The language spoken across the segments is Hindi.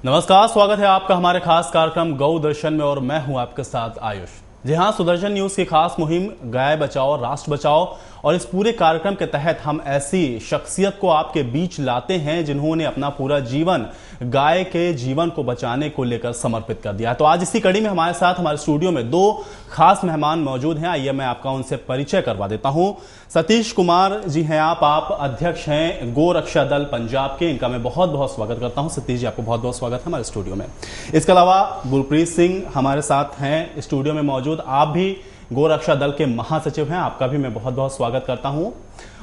नमस्कार, स्वागत है आपका हमारे खास कार्यक्रम गौ दर्शन में और मैं हूं आपके साथ आयुष। जी हां, सुदर्शन न्यूज की खास मुहिम गाय बचाओ राष्ट्र बचाओ और इस पूरे कार्यक्रम के तहत हम ऐसी शख्सियत को आपके बीच लाते हैं जिन्होंने अपना पूरा जीवन गाय के जीवन को बचाने को लेकर समर्पित कर दिया। तो आज इसी कड़ी में हमारे साथ हमारे स्टूडियो में दो खास मेहमान मौजूद हैं। आइए मैं आपका उनसे परिचय करवा देता हूं। सतीश कुमार जी हैं आप अध्यक्ष हैं गौ रक्षा दल पंजाब के। इनका मैं बहुत बहुत स्वागत करता हूं। सतीश जी, आपको बहुत बहुत स्वागत है हमारे स्टूडियो में। इसके अलावा गुरप्रीत सिंह हमारे साथ हैं स्टूडियो में मौजूद। आप भी गौ रक्षा दल के महासचिव हैं, आपका भी मैं बहुत बहुत स्वागत करता हूं।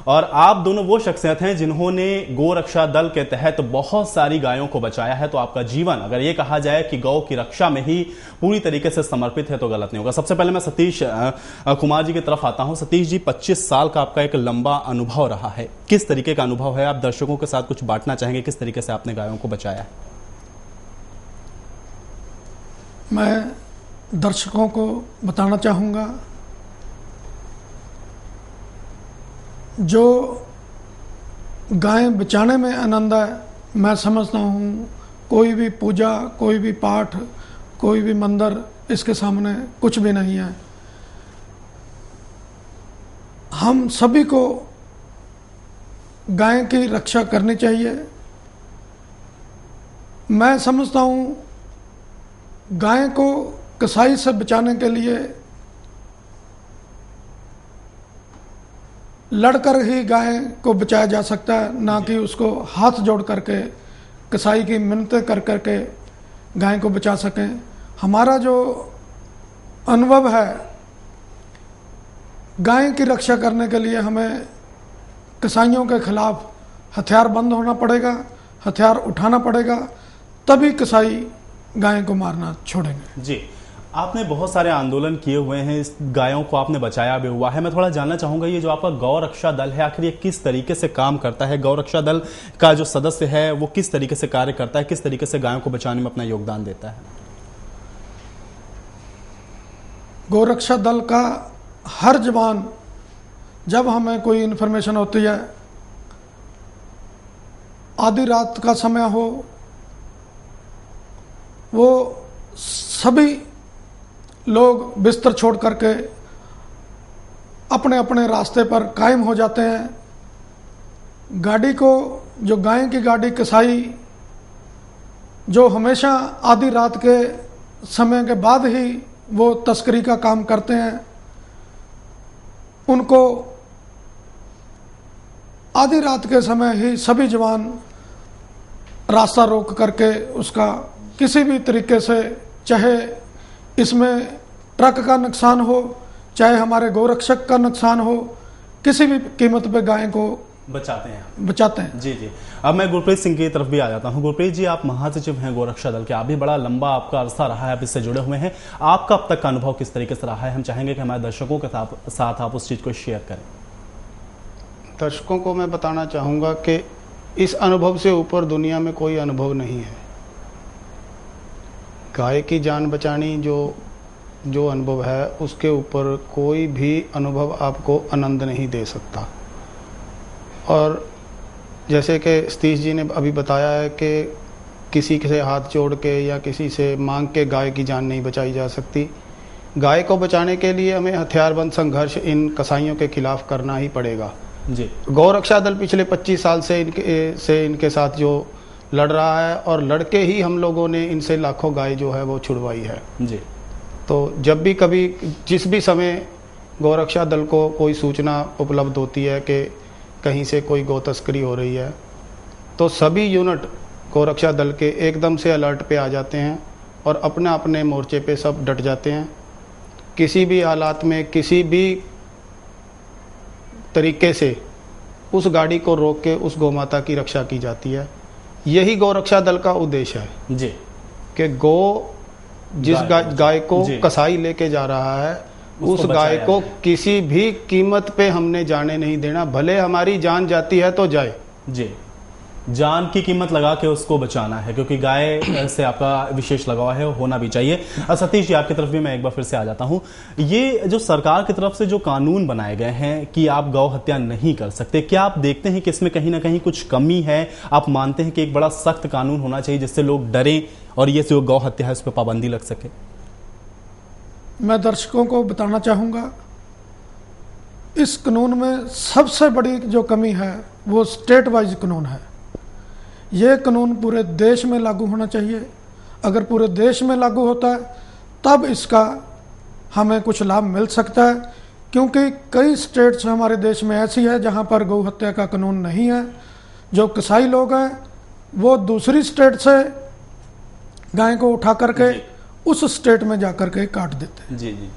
और आप दोनों वो शख्सियत हैं जिन्होंने गौ रक्षा दल के तहत बहुत सारी गायों को बचाया है। तो आपका जीवन अगर ये कहा जाए कि गौ की रक्षा में ही पूरी तरीके से समर्पित है तो गलत नहीं होगा। सबसे पहले मैं सतीश कुमार जी की तरफ आता हूं। सतीश जी, 25 साल का आपका एक लंबा अनुभव रहा है। किस तरीके का अनुभव है? आप दर्शकों के साथ कुछ बांटना चाहेंगे, किस तरीके से आपने गायों को बचाया है? मैं दर्शकों को बताना चाहूँगा, जो गाय बचाने में आनंद है, मैं समझता हूँ कोई भी पूजा, कोई भी पाठ, कोई भी मंदिर इसके सामने कुछ भी नहीं है। हम सभी को गाय की रक्षा करनी चाहिए। मैं समझता हूँ गाय को कसाई से बचाने के लिए लड़कर ही गाय को बचाया जा सकता है, ना कि उसको हाथ जोड़ करके कसाई की मिन्नतें कर करके गाय को बचा सकें। हमारा जो अनुभव है, गाय की रक्षा करने के लिए हमें कसाईयों के खिलाफ हथियार बंद होना पड़ेगा, हथियार उठाना पड़ेगा, तभी कसाई गाय को मारना छोड़ेंगे। जी, आपने बहुत सारे आंदोलन किए हुए हैं, इस गायों को आपने बचाया भी हुआ है। मैं थोड़ा जानना चाहूंगा, ये जो आपका गौ रक्षा दल है, आखिर ये किस तरीके से काम करता है? गौ रक्षा दल का जो सदस्य है वो किस तरीके से कार्य करता है, किस तरीके से गायों को बचाने में अपना योगदान देता है? गौ रक्षा दल का हर जवान, जब हमें कोई इन्फॉर्मेशन होती है, आधी रात का समय हो, वो सभी लोग बिस्तर छोड़ करके अपने अपने रास्ते पर कायम हो जाते हैं। गाड़ी को, जो गाय की गाड़ी कसाई जो हमेशा आधी रात के समय के बाद ही वो तस्करी का काम करते हैं, उनको आधी रात के समय ही सभी जवान रास्ता रोक करके उसका किसी भी तरीके से, चाहे इसमें ट्रक का नुकसान हो, चाहे हमारे गौरक्षक का नुकसान हो, किसी भी कीमत पे गाय को बचाते हैं। जी जी, अब मैं गुरप्रीत सिंह की तरफ भी आ जाता हूं। गुरप्रीत जी, आप महासचिव हैं गोरक्षा दल के, आप भी बड़ा लंबा आपका अरसा रहा है, आप इससे जुड़े हुए हैं। आपका अब तक का अनुभव किस तरीके से रहा है? हम चाहेंगे कि हमारे दर्शकों के साथ आप उस चीज़ को शेयर करें। दर्शकों को मैं बताना चाहूँगा कि इस अनुभव से ऊपर दुनिया में कोई अनुभव नहीं है। गाय की जान बचानी जो अनुभव है, उसके ऊपर कोई भी अनुभव आपको आनंद नहीं दे सकता। और जैसे कि सतीश जी ने अभी बताया है कि किसी से हाथ जोड़ के या किसी से मांग के गाय की जान नहीं बचाई जा सकती। गाय को बचाने के लिए हमें हथियारबंद संघर्ष इन कसाईयों के खिलाफ करना ही पड़ेगा। जी, गौ रक्षा दल पिछले 25 साल से इनके साथ जो लड़ रहा है, और लड़के ही हम लोगों ने इनसे लाखों गाय जो है वो छुड़वाई है। जी, तो जब भी कभी, जिस भी समय गौ रक्षा दल को कोई सूचना उपलब्ध होती है कि कहीं से कोई गौ तस्करी हो रही है, तो सभी यूनिट गौ रक्षा दल के एकदम से अलर्ट पे आ जाते हैं और अपने अपने मोर्चे पे सब डट जाते हैं। किसी भी हालात में, किसी भी तरीके से उस गाड़ी को रोक के उस गौ माता की रक्षा की जाती है। यही गौ रक्षा दल का उद्देश्य है जी, कि जिस गाय को कसाई लेके जा रहा है, उस गाय को किसी भी कीमत पे हमने जाने नहीं देना, भले हमारी जान जाती है तो जाए। जी, जान की कीमत लगा के उसको बचाना है, क्योंकि गाय से आपका विशेष लगाव है, होना भी चाहिए। सतीश जी, आपकी तरफ भी मैं एक बार फिर से आ जाता हूं। ये जो सरकार की तरफ से जो कानून बनाए गए हैं कि आप गौ हत्या नहीं कर सकते, क्या आप देखते हैं कि इसमें कहीं ना कहीं कुछ कमी है? आप मानते हैं कि एक बड़ा सख्त कानून होना चाहिए जिससे लोग डरें और ये जो गौ हत्या है उस पर पाबंदी लग सके? मैं दर्शकों को बताना चाहूँगा, इस कानून में सबसे बड़ी जो कमी है वो स्टेट वाइज कानून है। ये कानून पूरे देश में लागू होना चाहिए। अगर पूरे देश में लागू होता है तब इसका हमें कुछ लाभ मिल सकता है, क्योंकि कई स्टेट्स हमारे देश में ऐसी है जहाँ पर गौ हत्या का कानून नहीं है। जो कसाई लोग हैं वो दूसरी स्टेट से गाय को उठा करके उस स्टेट में जाकर के काट देते हैं। जी जी।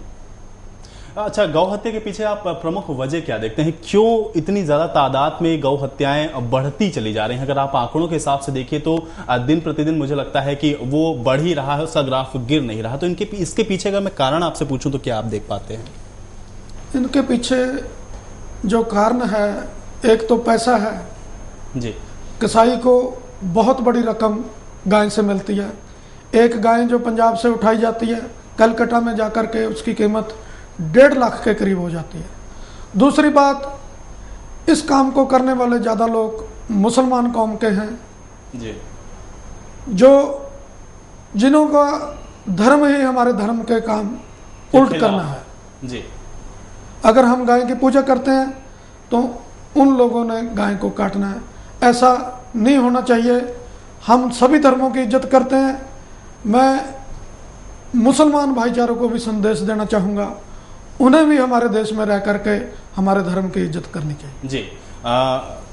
अच्छा, गौ हत्या के पीछे आप प्रमुख वजह क्या देखते हैं? क्यों इतनी ज्यादा तादाद में गौ हत्याएं बढ़ती चली जा रही हैं? अगर आप आंकड़ों के हिसाब से देखिए तो दिन प्रतिदिन मुझे लगता है कि वो बढ़ ही रहा है, उसका ग्राफ गिर नहीं रहा। तो इसके पीछे अगर मैं कारण आपसे पूछूं तो क्या आप देख पाते हैं? इनके पीछे जो कारण है, एक तो पैसा है जी। कसाई को बहुत बड़ी रकम गाय से मिलती है। एक गाय जो पंजाब से उठाई जाती है, कलकत्ता में जाकर के उसकी कीमत 1.5 लाख के करीब हो जाती है। दूसरी बात, इस काम को करने वाले ज़्यादा लोग मुसलमान कौम के हैं जी, जो जिन्हों का धर्म ही हमारे धर्म के काम उल्ट करना है जी। अगर हम गाय की पूजा करते हैं तो उन लोगों ने गाय को काटना है। ऐसा नहीं होना चाहिए। हम सभी धर्मों की इज्जत करते हैं। मैं मुसलमान भाईचारों को भी संदेश देना चाहूँगा, उन्हें भी हमारे देश में रह करके हमारे धर्म की इज्जत करनी चाहिए। जी।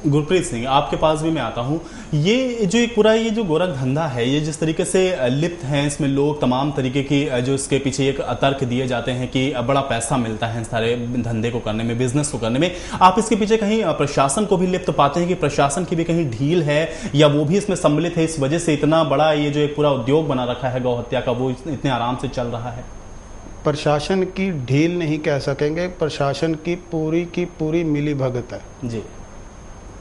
गुरप्रीत सिंह, आपके पास भी मैं आता हूं। ये जो एक पूरा ये जो गोरख धंधा है, ये जिस तरीके से लिप्त हैं, इसमें लोग तमाम तरीके की जो इसके पीछे एक तर्क दिए जाते हैं कि बड़ा पैसा मिलता है सारे धंधे को करने में, बिजनेस को करने में। आप इसके पीछे कहीं प्रशासन को भी लिप्त पाते हैं कि प्रशासन की भी कहीं ढील है या वो भी इसमें सम्मिलित है, इस वजह से इतना बड़ा ये जो एक पूरा उद्योग बना रखा है गौ हत्या का, वो इतने आराम से चल रहा है? प्रशासन की ढील नहीं कह सकेंगे, प्रशासन की पूरी मिली भगत है जी।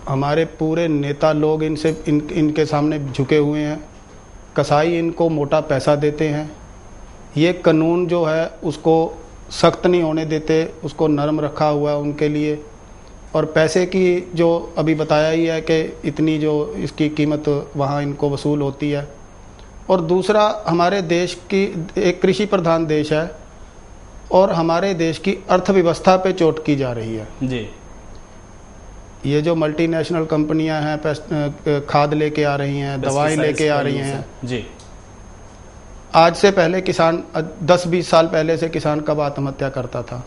हमारे पूरे नेता लोग इनके सामने झुके हुए हैं। कसाई इनको मोटा पैसा देते हैं। ये कानून जो है उसको सख्त नहीं होने देते, उसको नरम रखा हुआ है उनके लिए। और पैसे की जो अभी बताया ही है कि इतनी जो इसकी कीमत वहाँ इनको वसूल होती है। और दूसरा, हमारे देश की एक कृषि प्रधान देश है और हमारे देश की अर्थव्यवस्था पे चोट की जा रही है जी। ये जो मल्टीनेशनल कंपनियां हैं, खाद लेके आ रही हैं, दवाएं लेके आ रही हैं जी। आज से पहले किसान 10-20 साल पहले से किसान कब आत्महत्या करता था?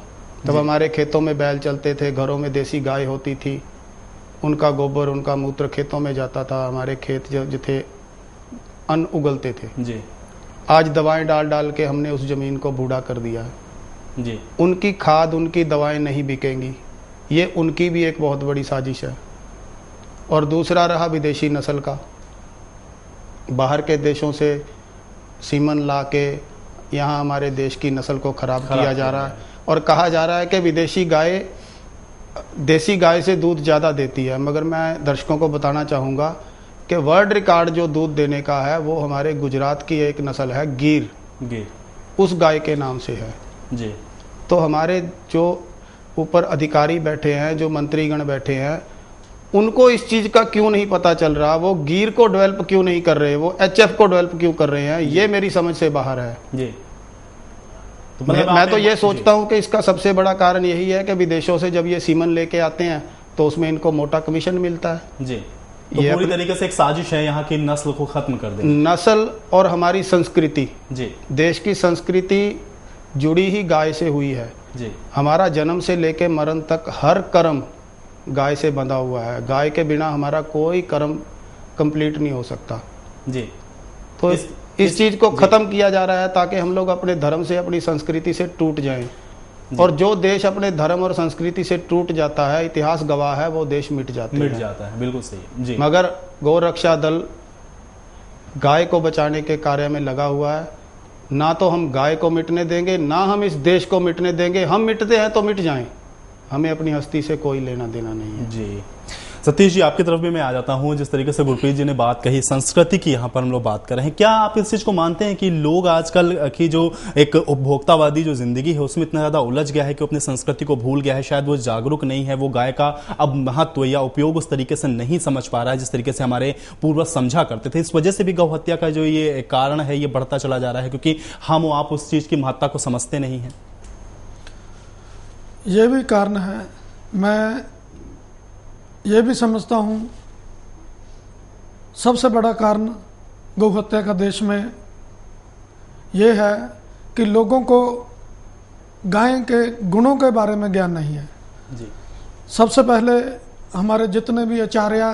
तब हमारे खेतों में बैल चलते थे, घरों में देसी गाय होती थी, उनका गोबर उनका मूत्र खेतों में जाता था, हमारे खेत जो थे अन्न उगलते थे जी। आज दवाएं डाल डाल के हमने उस जमीन को बूढ़ा कर दिया है जी। उनकी खाद उनकी दवाएं नहीं बिकेंगी, ये उनकी भी एक बहुत बड़ी साजिश है। और दूसरा रहा विदेशी नस्ल का, बाहर के देशों से सीमन ला के यहाँ हमारे देश की नस्ल को खराब किया जा रहा है और कहा जा रहा है कि विदेशी गाय देसी गाय से दूध ज़्यादा देती है। मगर मैं दर्शकों को बताना चाहूँगा कि वर्ल्ड रिकॉर्ड जो दूध देने का है वो हमारे गुजरात की एक नस्ल है गिर, उस गाय के नाम से है जी। तो हमारे जो ऊपर अधिकारी बैठे हैं, जो मंत्रीगण बैठे हैं, उनको इस चीज़ का क्यों नहीं पता चल रहा? वो गिर को डेवलप क्यों नहीं कर रहे? वो एचएफ को डेवलप क्यों कर रहे हैं? ये मेरी समझ से बाहर है जी। तो मैं तो ये सोचता हूँ कि इसका सबसे बड़ा कारण यही है कि विदेशों से जब ये सीमन लेके आते हैं तो उसमें इनको मोटा कमीशन मिलता है जी। तो ये पूरी तरीके से एक साजिश है यहाँ की नस्ल को खत्म कर दे। नस्ल और हमारी संस्कृति जी। देश की संस्कृति जुड़ी ही गाय से हुई है जी। हमारा जन्म से लेके मरण तक हर कर्म गाय से बंधा हुआ है। गाय के बिना हमारा कोई कर्म कंप्लीट नहीं हो सकता जी। तो इस चीज़ को ख़त्म किया जा रहा है ताकि हम लोग अपने धर्म से अपनी संस्कृति से टूट जाएं। और जो देश अपने धर्म और संस्कृति से टूट जाता है, इतिहास गवाह है, वो देश मिट जाता है। बिल्कुल सही जी। मगर गौ रक्षा दल गाय को बचाने के कार्य में लगा हुआ है। ना तो हम गाय को मिटने देंगे, ना हम इस देश को मिटने देंगे। हम मिटते हैं तो मिट जाएं, हमें अपनी हस्ती से कोई लेना देना नहीं है जी। सतीश जी, आपकी तरफ भी मैं आ जाता हूं। जिस तरीके से गुरप्रीत जी ने बात कही, संस्कृति की यहाँ पर हम लोग बात कर रहे हैं, क्या आप इस चीज को मानते हैं कि लोग आजकल की जो एक उपभोक्तावादी जो जिंदगी है उसमें इतना ज्यादा उलझ गया है कि अपनी संस्कृति को भूल गया है, शायद वो जागरूक नहीं है, वो गाय का अब महत्व या उपयोग उस तरीके से नहीं समझ पा रहा है जिस तरीके से हमारे पूर्वज समझा करते थे। इस वजह से भी गौ हत्या का जो ये कारण है ये बढ़ता चला जा रहा है, क्योंकि हम आप उस चीज की महत्ता को समझते नहीं है। ये भी कारण है। मैं ये भी समझता हूँ सबसे बड़ा कारण गौ हत्या का देश में ये है कि लोगों को गाय के गुणों के बारे में ज्ञान नहीं है जी। सबसे पहले हमारे जितने भी आचार्य,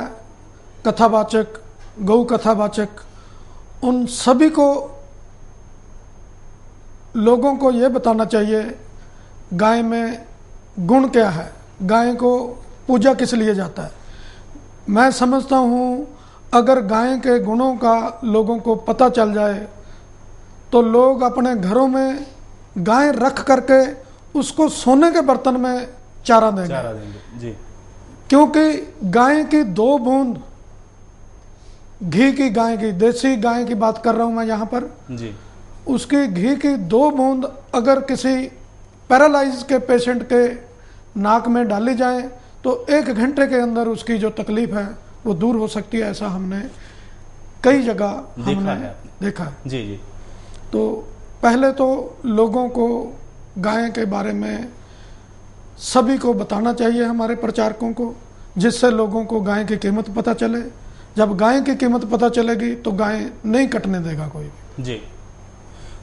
कथावाचक, गौ कथावाचक, उन सभी को लोगों को ये बताना चाहिए गाय में गुण क्या है, गाय को पूजा किस लिए जाता है। मैं समझता हूँ अगर गाय के गुणों का लोगों को पता चल जाए तो लोग अपने घरों में गाय रख करके उसको सोने के बर्तन में चारा देंगे जी। क्योंकि गाय की 2 बूंद घी की, गाय की, देसी गाय की बात कर रहा हूं मैं यहाँ पर जी, उसकी घी की 2 बूंद अगर किसी पैरालाइज के पेशेंट के नाक में डाली जाए तो 1 घंटे के अंदर उसकी जो तकलीफ है वो दूर हो सकती है। ऐसा हमने कई जगह देखा है। जी जी। तो पहले तो लोगों को गाय के बारे में सभी को बताना चाहिए, हमारे प्रचारकों को, जिससे लोगों को गाय की कीमत पता चले। जब गाय की कीमत पता चलेगी तो गाय नहीं कटने देगा कोई भी। जी।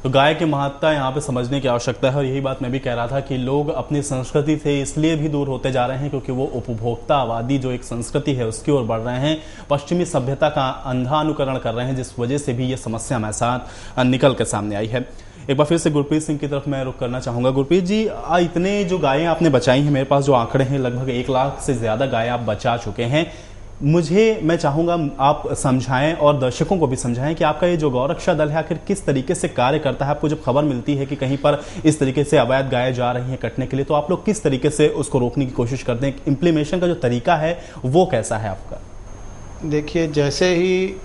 तो गाय की महत्ता यहाँ पे समझने की आवश्यकता है, और यही बात मैं भी कह रहा था कि लोग अपनी संस्कृति से इसलिए भी दूर होते जा रहे हैं क्योंकि वो उपभोक्तावादी जो एक संस्कृति है उसकी ओर बढ़ रहे हैं, पश्चिमी सभ्यता का अंधा अनुकरण कर रहे हैं, जिस वजह से भी ये समस्या हमारे साथ निकल कर सामने आई है। एक बार फिर से गुरप्रीत सिंह की तरफ मैं रुख करना चाहूँगा। गुरप्रीत जी, इतने जो गायें आपने बचाई हैं, मेरे पास जो आंकड़े हैं लगभग 1 लाख से ज़्यादा गायें आप बचा चुके हैं। मैं चाहूँगा आप समझाएं और दर्शकों को भी समझाएं कि आपका ये जो गौरक्षा दल है आखिर किस तरीके से कार्य करता है। आपको जब खबर मिलती है कि कहीं पर इस तरीके से अवैध गायें जा रही हैं कटने के लिए, तो आप लोग किस तरीके से उसको रोकने की कोशिश करते हैं? इम्प्लीमेशन का जो तरीका है वो कैसा है आपका? देखिए, जैसे ही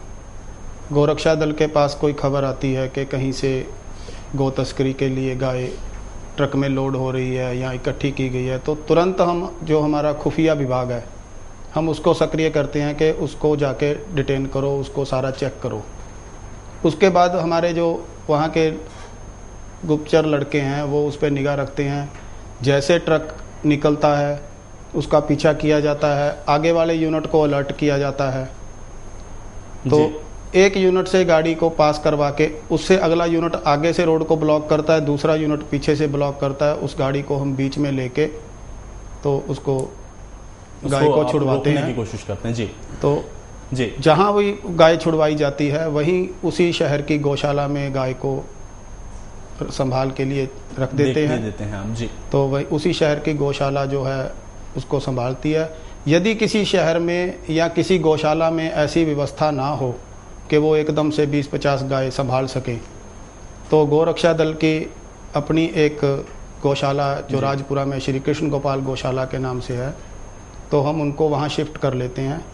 गौरक्षा दल के पास कोई खबर आती है कि कहीं से गौ तस्करी के लिए गाय ट्रक में लोड हो रही है या इकट्ठी की गई है, तो तुरंत हम, जो हमारा खुफिया विभाग है, हम उसको सक्रिय करते हैं कि उसको जाके डिटेन करो, उसको सारा चेक करो। उसके बाद हमारे जो वहाँ के गुप्तचर लड़के हैं वो उस पर निगाह रखते हैं। जैसे ट्रक निकलता है उसका पीछा किया जाता है, आगे वाले यूनिट को अलर्ट किया जाता है। तो एक यूनिट से गाड़ी को पास करवा के उससे अगला यूनिट आगे से रोड को ब्लॉक करता है, दूसरा यूनिट पीछे से ब्लॉक करता है। उस गाड़ी को हम बीच में लेके तो उसको गाय को छुड़वाते हैं, की कोशिश करते हैं। जी। तो जी, जहाँ वही गाय छुड़वाई जाती है वहीं उसी शहर की गौशाला में गाय को संभाल के लिए रख देते हैं हम। जी। तो वही उसी शहर की गौशाला जो है उसको संभालती है। यदि किसी शहर में या किसी गौशाला में ऐसी व्यवस्था ना हो कि वो एकदम से 20-50 गाय संभाल सके, तो गौरक्षा दल की अपनी एक गौशाला जो राजपुरा में श्री कृष्ण गोपाल गौशाला के नाम से है, तो हम उनको वहाँ शिफ्ट कर लेते हैं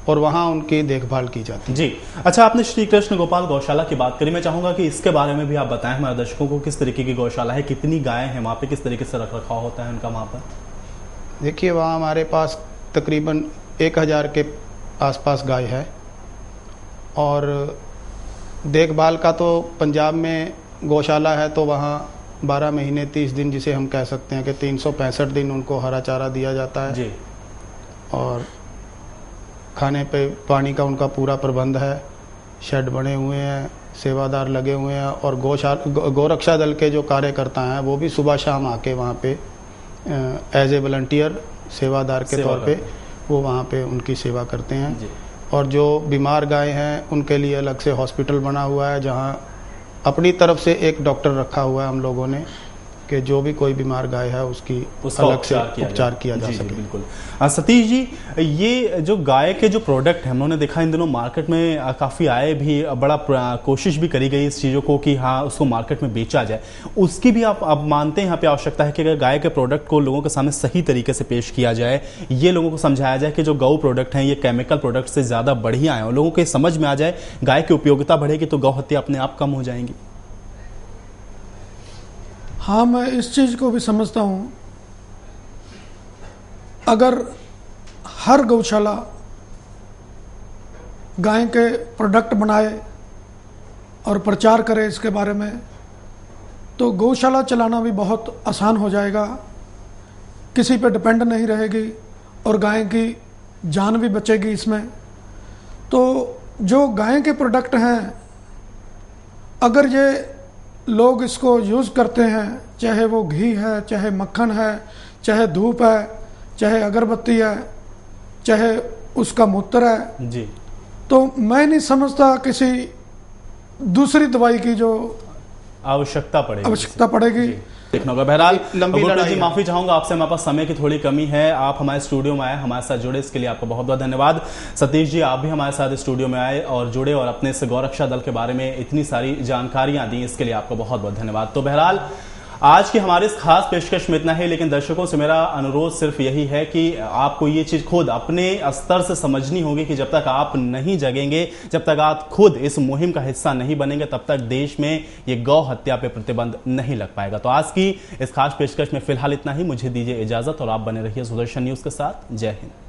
और वहाँ उनकी देखभाल की जाती है। जी। अच्छा, आपने श्री कृष्ण गोपाल गौशाला की बात करी, मैं चाहूँगा कि इसके बारे में भी आप बताएं हमारे दर्शकों को, किस तरीके की गौशाला है, कितनी गायें हैं वहाँ पे, किस तरीके से रख रखाव होता है उनका वहाँ पर? देखिए, वहाँ हमारे पास तकरीबन 1000 के आसपास गाय है, और देखभाल का तो पंजाब में गौशाला है तो वहाँ 12 महीने 30 दिन, जिसे हम कह सकते हैं कि 365 दिन उनको हरा चारा दिया जाता है जी। और खाने पे पानी का उनका पूरा प्रबंध है, शेड बने हुए हैं, सेवादार लगे हुए हैं, और गौरक्षा दल के जो कार्यकर्ता हैं वो भी सुबह शाम आके वहाँ पे एज ए वॉलंटियर सेवादार के तौर पे वो वहाँ पे उनकी सेवा करते हैं जी। और जो बीमार गाय हैं उनके लिए अलग से हॉस्पिटल बना हुआ है, जहाँ अपनी तरफ से एक डॉक्टर रखा हुआ है हम लोगों ने, कि जो भी कोई बीमार गाय है उसकी उसका अलग से उपचार किया जा जी, सके। बिल्कुल। सतीश जी, ये जो गाय के जो प्रोडक्ट हैं, हमने देखा इन दिनों मार्केट में काफ़ी आए भी, बड़ा कोशिश भी करी गई इस चीज़ों को कि हाँ उसको मार्केट में बेचा जाए। उसकी भी आप मानते हैं यहाँ पे आवश्यकता है कि अगर गाय के प्रोडक्ट को लोगों के सामने सही तरीके से पेश किया जाए, ये लोगों को समझाया जाए कि जो गौ प्रोडक्ट हैं ये केमिकल प्रोडक्ट से ज़्यादा बढ़िया हैं, और लोगों को समझ में आ जाए, गाय की उपयोगिता बढ़ेगी तो गौ हत्या अपने आप कम हो जाएंगी। हाँ, मैं इस चीज़ को भी समझता हूँ। अगर हर गौशाला गाय के प्रोडक्ट बनाए और प्रचार करे इसके बारे में, तो गौशाला चलाना भी बहुत आसान हो जाएगा, किसी पे डिपेंड नहीं रहेगी और गाय की जान भी बचेगी इसमें। तो जो गाय के प्रोडक्ट हैं, अगर ये लोग इसको यूज़ करते हैं, चाहे वो घी है, चाहे मक्खन है, चाहे धूप है, चाहे अगरबत्ती है, चाहे उसका मूत्र है जी, तो मैं नहीं समझता किसी दूसरी दवाई की जो आवश्यकता पड़ेगी। देखना होगा। बहरहाल लंबी लड़ाई जी, माफी चाहूंगा आपसे, हमारे पास समय की थोड़ी कमी है। आप हमारे स्टूडियो में आए, हमारे साथ जुड़े, इसके लिए आपका बहुत बहुत धन्यवाद। सतीश जी, आप भी हमारे साथ स्टूडियो में आए और जुड़े और अपने इस गौरक्षा दल के बारे में इतनी सारी जानकारियां दी, इसके लिए आपका बहुत बहुत धन्यवाद। तो बहरहाल आज की हमारी इस खास पेशकश में इतना है, लेकिन दर्शकों से मेरा अनुरोध सिर्फ यही है कि आपको ये चीज खुद अपने स्तर से समझनी होगी कि जब तक आप नहीं जगेंगे, जब तक आप खुद इस मुहिम का हिस्सा नहीं बनेंगे, तब तक देश में ये गौ हत्या पे प्रतिबंध नहीं लग पाएगा। तो आज की इस खास पेशकश में फिलहाल इतना ही। मुझे दीजिए इजाजत और आप बने रहिए सुदर्शन न्यूज के साथ। जय हिंद।